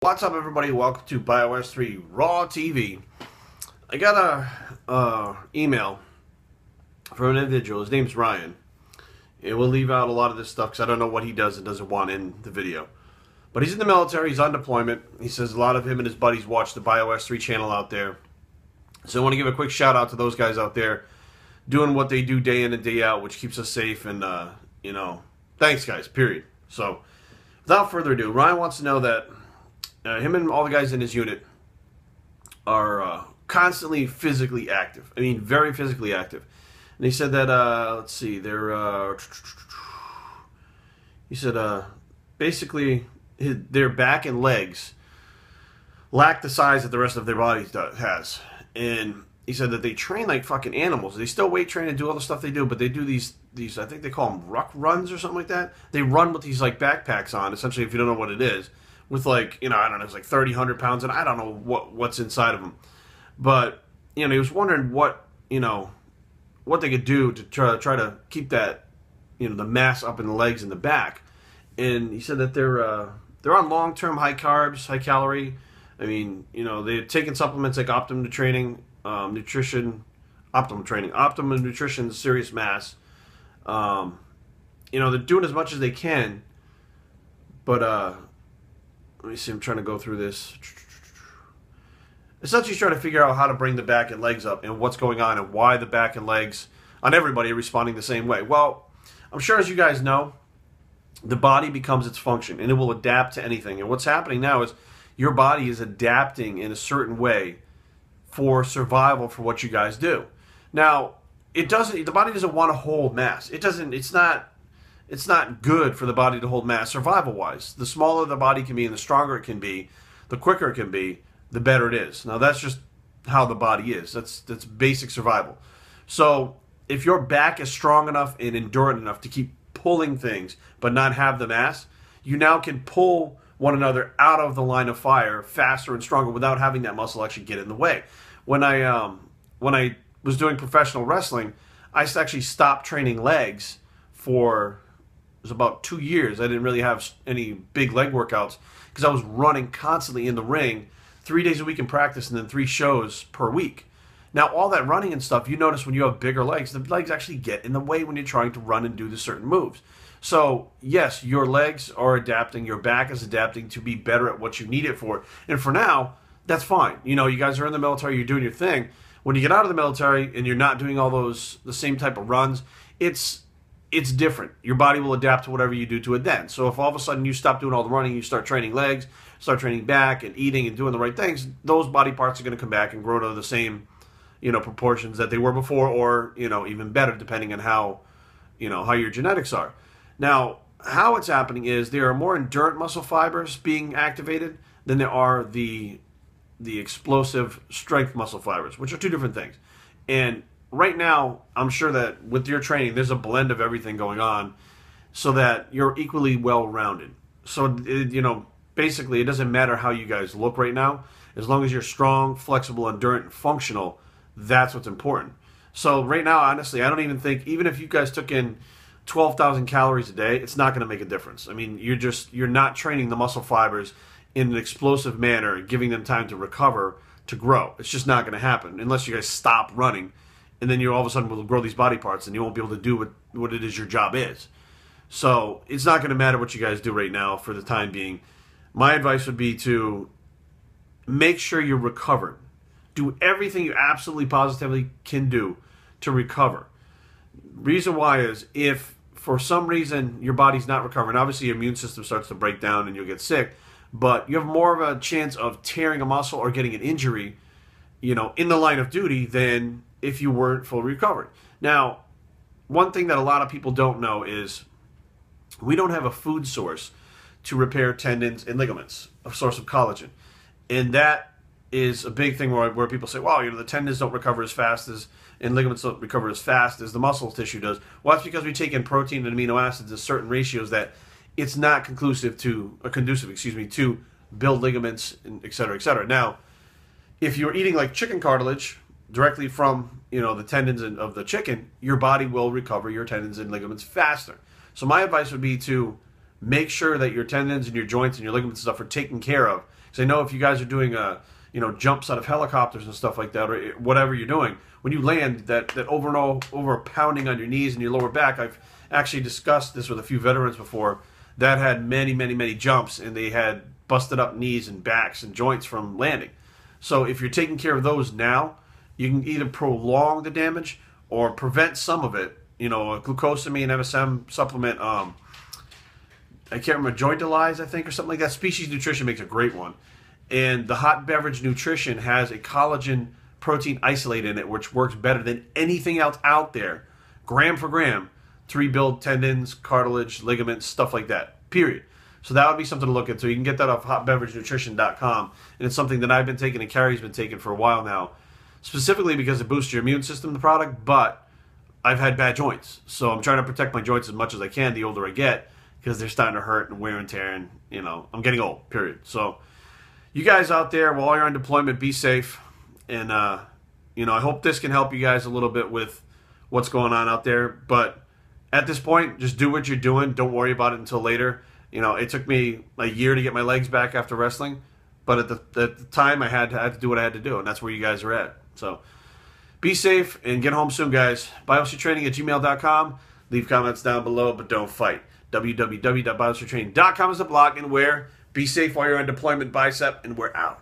What's up, everybody? Welcome to Bios3 Raw TV. I got a email from an individual. His name's Ryan. And we'll leave out a lot of this stuff because I don't know what he does and doesn't want in the video. But he's in the military. He's on deployment. He says a lot of him and his buddies watch the Bios3 channel out there. So I want to give a quick shout out to those guys out there doing what they do day in and day out, which keeps us safe. And, you know, thanks, guys, period. So without further ado, Ryan wants to know that him and all the guys in his unit are constantly physically active. I mean, very physically active. And he said that, let's see, they're, he said, basically, their back and legs lack the size that the rest of their body has. And he said that they train like fucking animals. They still weight train and do all the stuff they do, but they do these I think they call them ruck runs or something like that. They run with these like backpacks on, essentially, if you don't know what it is. With like, you know, I don't know, it's like 30, 100 pounds, and I don't know what's inside of them. But, you know, he was wondering what, you know, what they could do to try to keep that, you know, the mass up in the legs and the back. And he said that they're on long-term high carbs, high calorie. I mean, you know, they're taking supplements like Optimum Nutrition, Serious Mass. You know, they're doing as much as they can, but let me see, I'm trying to go through this. Essentially trying to figure out how to bring the back and legs up and what's going on and why the back and legs on everybody are responding the same way. Well, I'm sure as you guys know, the body becomes its function and it will adapt to anything. And what's happening now is your body is adapting in a certain way for survival for what you guys do. Now, the body doesn't want to hold mass. It's not good for the body to hold mass survival-wise. The smaller the body can be and the stronger it can be, the quicker it can be, the better it is. Now, that's just how the body is. That's basic survival. So, if your back is strong enough and endurant enough to keep pulling things but not have the mass, you now can pull one another out of the line of fire faster and stronger without having that muscle actually get in the way. When I was doing professional wrestling, I actually stopped training legs for... It was about 2 years. I didn't really have any big leg workouts because I was running constantly in the ring 3 days a week in practice and then 3 shows per week. Now, all that running and stuff, you notice when you have bigger legs, the legs actually get in the way when you're trying to run and do the certain moves. So, yes, your legs are adapting, your back is adapting to be better at what you need it for. And for now, that's fine. You know, you guys are in the military, you're doing your thing. When you get out of the military and you're not doing all the same type of runs, it's different. Your body will adapt to whatever you do to it then. So if all of a sudden you stop doing all the running, you start training legs, start training back and eating and doing the right things, those body parts are going to come back and grow to the same, you know, proportions that they were before, or, you know, even better depending on how, you know, how your genetics are. Now, how it's happening is there are more endurant muscle fibers being activated than there are the explosive strength muscle fibers, which are two different things. And right now, I'm sure that with your training, there's a blend of everything going on so that you're equally well-rounded. So, you know, basically, it doesn't matter how you guys look right now. As long as you're strong, flexible, endurant, and functional, that's what's important. So right now, honestly, I don't even think, even if you guys took in 12,000 calories a day, it's not going to make a difference. I mean, you're not training the muscle fibers in an explosive manner, giving them time to recover, to grow. It's just not going to happen unless you guys stop running. And then you all of a sudden will grow these body parts and you won't be able to do what it is your job is. So it's not going to matter what you guys do right now for the time being. My advice would be to make sure you're recovered. Do everything you absolutely positively can do to recover. Reason why is if for some reason your body's not recovering, obviously your immune system starts to break down and you'll get sick, but you have more of a chance of tearing a muscle or getting an injury, you know, in the line of duty than if you weren't fully recovered. Now, one thing that a lot of people don't know is we don't have a food source to repair tendons and ligaments, a source of collagen. And that is a big thing where people say, well, you know, the tendons don't recover as fast as, and ligaments don't recover as fast as the muscle tissue does. Well, that's because we take in protein and amino acids at certain ratios that it's not conducive, to build ligaments, and et cetera, et cetera. Now, if you're eating like chicken cartilage directly from, you know, the tendons of the chicken, your body will recover your tendons and ligaments faster. So my advice would be to make sure that your tendons and your joints and your ligaments and stuff are taken care of. Because I know if you guys are doing jumps out of helicopters and stuff like that, or whatever you're doing, when you land, that over and over pounding on your knees and your lower back. I've actually discussed this with a few veterans before that had many jumps, and they had busted up knees and backs and joints from landing. So if you're taking care of those now, you can either prolong the damage or prevent some of it. A glucosamine MSM supplement, I can't remember, Jointalize, I think, or something like that. Species Nutrition makes a great one. And the Hot Beverage Nutrition has a collagen protein isolate in it, which works better than anything else out there, gram for gram, to rebuild tendons, cartilage, ligaments, stuff like that, period. So that would be something to look into. You can get that off hotbeveragenutrition.com. And it's something that I've been taking and Kari's been taking for a while now, specifically because it boosts your immune system, the product, but I've had bad joints. So I'm trying to protect my joints as much as I can the older I get, because they're starting to hurt and wear and tear, and, I'm getting old, period. So you guys out there, while you're on deployment, be safe. And, I hope this can help you guys a little bit with what's going on out there. But at this point, just do what you're doing. Don't worry about it until later. It took me a year to get my legs back after wrestling, but at the time I had to do what I had to do, and that's where you guys are at. So be safe and get home soon, guys. bios3training@gmail.com. Leave comments down below, but don't fight. www.bios3training.com is the blog, and be safe while you're on deployment, bicep, and we're out.